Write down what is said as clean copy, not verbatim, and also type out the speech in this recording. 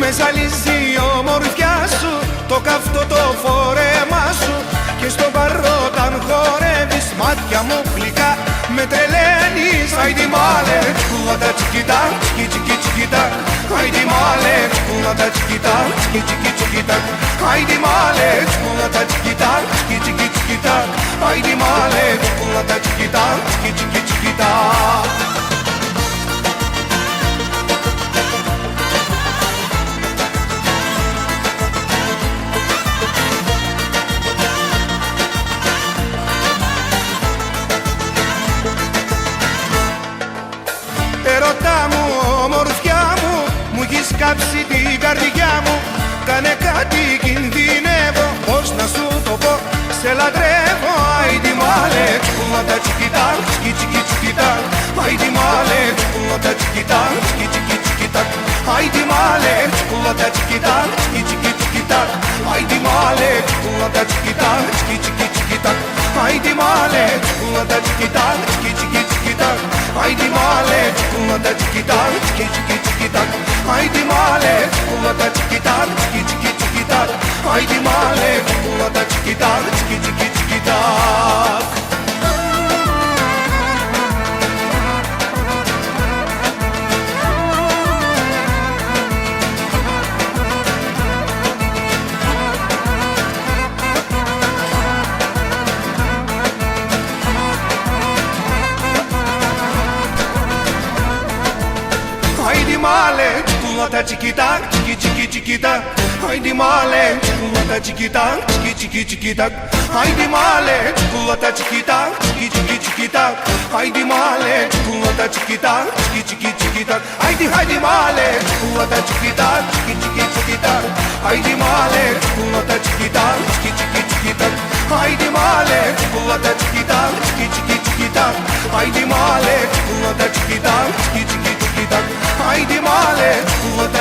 Με ζαλίζει η ομορφιά σου, το καυτό το φόρεμά σου, και στον παρό όταν χορεύεις μάτια μου γλυκά με τρελαίνεις. Άιντι μάλε, τσικουλάτα τσικιτά, τσικι τσικι τσικιτά. Άιντι μάλε, τσικουλάτα τσικιτά, τσικι τσικι τσικιτά. Άιντι μάλε, τσικουλάτα τσικιτά, τσικι τσικι τσικιτά. Άιντι μάλε, τσικουλάτα τσικιτά, τσικι τσικι τσικιτά. Ερώτα μου, ομορφιά μου, μου έχεις κάψει την καρδιά μου. Κάνε κάτι, κινδυνεύω, πώς να σου το πω, σε λατρεύω. Άιντι μάλε, τσικουλάτα τσικιτά, τσικι τσικι τσικιτά. Άιντι μάλε, τσικουλάτα τσικιτά, τσικι τσικι τσικιτά. Άιντι μάλε, τσικουλάτα τσικιτά, τσικι τσικι τσικιτά. Άιντι μάλε, τσικουλάτα τσικιτά, τσικι τσικι τσικιτά. Άιντι μάλε, τσικουλάτα τσικιτά, τσικι τσικι τσικιτά. Άιντι μάλε, τσικουλάτα τσικιτά, τσικι τσικι τσικιτά. Άιντι μάλε, τσικουλάτα τσικιτά, τσικι τσικι τσικιτά. Άιντι μάλε, τσικουλάτα τσικιτά, τσικι τσικι τσικιτά. Άιντι μάλε, τσικουλάτα τσικιτά, τσικι τσικι τσικιτά. Άιντι μάλε, τσικουλάτα τσικιτά, τσικι τσικι τσικιτά. Άιντι μάλε, τσικουλάτα τσικιτά, τσικι τσικι τσικιτά. Άιντι μάλε, τσικουλάτα τσικιτά, τσικι τσικι τσικιτά. Άιντι μάλε, τσικουλάτα τσικιτά, τσικι τσικι τσικιτά. Άιντι μάλε, τσικουλάτα τσικιτά, τσικι τσικι τσικιτά. Άιντι μάλε, τσικουλάτα τσικιτά, τσικι τσικι τσικιτά. Άιντι μάλε, τσικουλάτα τσικιτά, τσικι τσικι τσικιτά. Άιντι μάλε, τσικουλάτα